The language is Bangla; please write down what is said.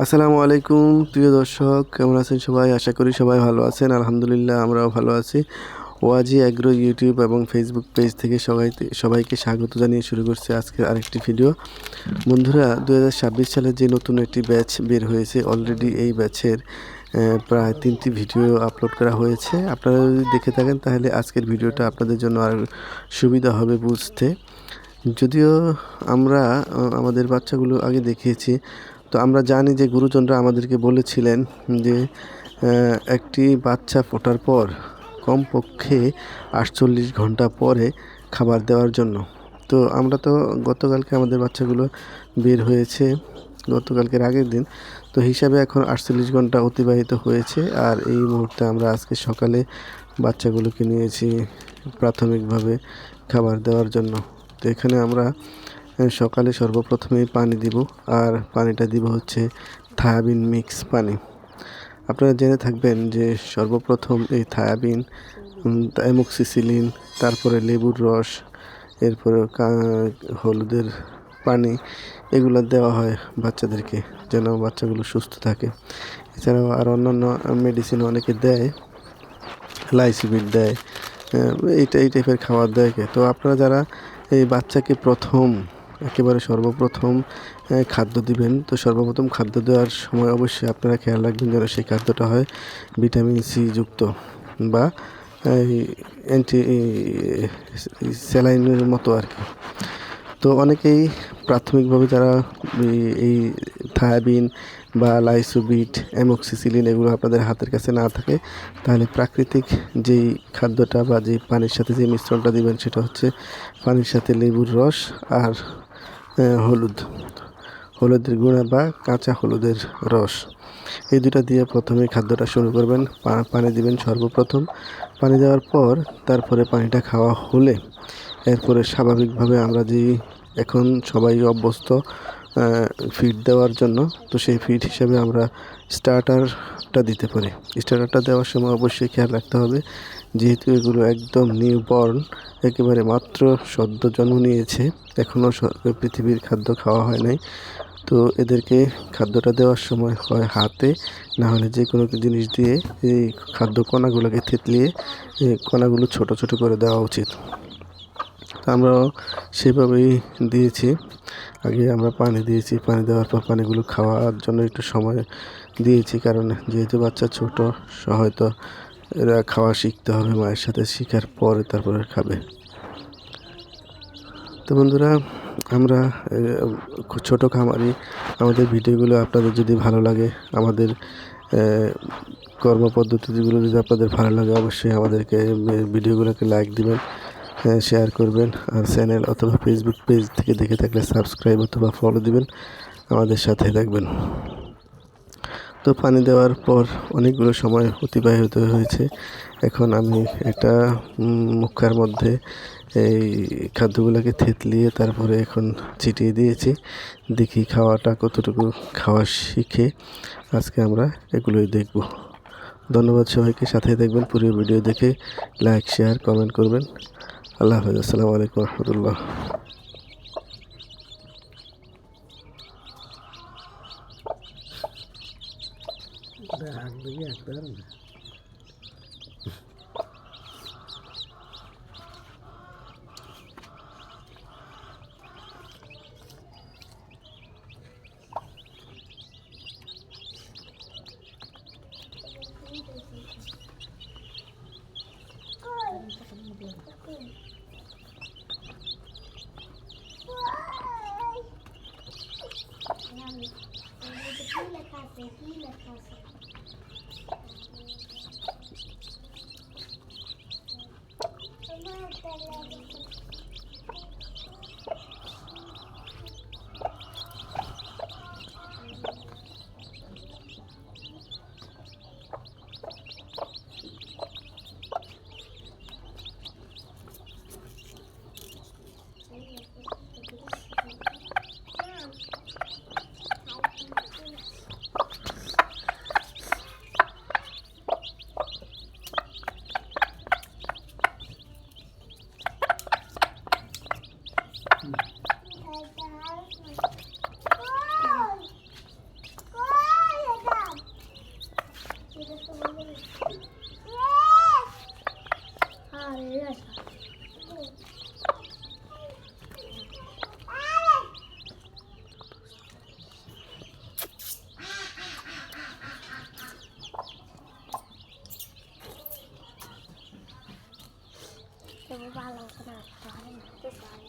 আসসালামু আলাইকুম প্রিয় দর্শক, কেমন আছেন সবাই? আশা করি সবাই ভালো আছেন। আলহামদুলিল্লাহ আমরাও ভালো আছি। ওয়াজি অ্যাগ্রো ইউটিউব এবং ফেসবুক পেজ থেকে সবাইকে স্বাগত জানিয়ে শুরু করছে আজকের আরেকটি ভিডিও। বন্ধুরা, 2026 সালের যে নতুন একটি ব্যাচ বের হয়েছে, অলরেডি এই ব্যাচের প্রায় 3টি ভিডিও আপলোড করা হয়েছে। আপনারা যদি দেখে থাকেন তাহলে আজকের ভিডিওটা আপনাদের জন্য আর সুবিধা হবে বুঝতে। যদিও আমরা আমাদের বাচ্চাগুলো আগে দেখিয়েছি, তো আমরা জানি যে গুরুজনরা আমাদেরকে বলেছিলেন যে একটি বাচ্চা ফোটার পর কমপক্ষে 48 ঘন্টা পরে খাবার দেওয়ার জন্য। তো আমরা তো গতকালকে আমাদের বাচ্চাগুলো বের হয়েছে, গতকালকের আগের দিন, তো হিসাবে এখন 48 ঘন্টা অতিবাহিত হয়েছে। আর এই মুহূর্তে আমরা আজকে সকালে বাচ্চাগুলোকে নিয়েছি প্রাথমিকভাবে খাবার দেওয়ার জন্য। তো এখানে আমরা সকালে সর্বপ্রথমেই পানি দিব, আর পানিটা দিব হচ্ছে থায়াবিন মিক্স পানি। আপনারা জেনে থাকবেন যে সর্বপ্রথম এই থায়াবিন, অ্যামোক্সিসিলিন, তারপরে লেবুর রস, এরপরে হলুদের পানি, এগুলো দেওয়া হয় বাচ্চাদেরকে যেন বাচ্চাগুলো সুস্থ থাকে। এছাড়াও আর অন্যান্য মেডিসিন অনেকে দেয়, লাইসিবিট দেয়, এই টাইপের খাবার দেয়। তো আপনারা যারা এই বাচ্চাকে একেবারে সর্বপ্রথম খাদ্য দিবেন, তো সর্বপ্রথম খাদ্য দেওয়ার সময় অবশ্যই আপনারা খেয়াল রাখবেন যেন সেই খাদ্যটা হয় ভিটামিন সি যুক্ত বা অ্যান্টি স্যালাইনের মতো আর কি। তো অনেকেই প্রাথমিকভাবে যারা এই থায়াবিন বা লাইসোবিট, অ্যামোক্সিসিলিন এগুলো আপনাদের হাতের কাছে না থাকে, তাহলে প্রাকৃতিক যেই খাদ্যটা বা যেই পানির সাথে যে মিশ্রণটা দিবেন সেটা হচ্ছে পানির সাথে লেবুর রস আর হলুদের গুঁড়া বা কাঁচা হলুদের রস, এই দুটা দিয়ে প্রথমে খাদ্যটা শুরু করবেন। পানি দিবেন সর্বপ্রথম। পানি দেওয়ার পর তারপরে পানিটা খাওয়া হলে এরপরে স্বাভাবিকভাবে আমরা এখন সবাই অভ্যস্ত ফিড দেওয়ার জন্য, তো সেই ফিড হিসাবে আমরা স্টার্টারটা দিতে পারি। স্টার্টারটা দেওয়ার সময় অবশ্যই খেয়াল রাখতে হবে, যেহেতু এগুলো একদম নিউবর্ন, একেবারে মাত্র সদ্য জন্ম নিয়েছে, এখনও পৃথিবীর খাদ্য খাওয়া হয় নাই। তো এদেরকে খাদ্যটা দেওয়ার সময় হয় হাতে, না হলে যে কোনো জিনিস দিয়ে এই খাদ্য কণাগুলোকে থেতলিয়ে কণাগুলো ছোট ছোট করে দেওয়া উচিত। আমরাও সেভাবেই দিয়েছি। আগে আমরা পানি দিয়েছি, পানি দেওয়ার পর পানিগুলো খাওয়ার জন্য একটু সময় দিয়েছি, কারণ যেহেতু বাচ্চা ছোট, হয়তো এরা খাওয়া শিখতে হবে, মায়ের সাথে শেখার পরে তারপরে খাবে। তো বন্ধুরা, আমরা ছোট খামারি, আমাদের ভিডিওগুলো আপনাদের যদি ভালো লাগে, আমাদের কর্মপদ্ধতিগুলো যদি আপনাদের ভালো লাগে, অবশ্যই আমাদেরকে ভিডিওগুলোকে লাইক দিবেন, শেয়ার করবেন, আর চ্যানেল অথবা ফেসবুক পেজ থেকে দেখে থাকলে সাবস্ক্রাইব অথবা ফলো দিবেন, আমাদের সাথে থাকবেন। তো পানি দেওয়ার পর অনেকগুলো সময় অতিবাহিত হয়েছে। এখন আমি একটা মুখার মধ্যে এই খাদ্যগুলোকে থেতলিয়ে তারপরে এখন ছিটিয়ে দিয়েছি। দেখি খাওয়াটা কতটুকু খাওয়া শিখে, আজকে আমরা এগুলোই দেখব। ধন্যবাদ সবাইকে, সাথে দেখবেন, পুরো ভিডিও দেখে লাইক, শেয়ার, কমেন্ট করবেন। আল্লাহ হাফেজ। আসসালামু আলাইকুম রহমতুল্লাহ। ভালো করে রাখতে হয় না তো চাই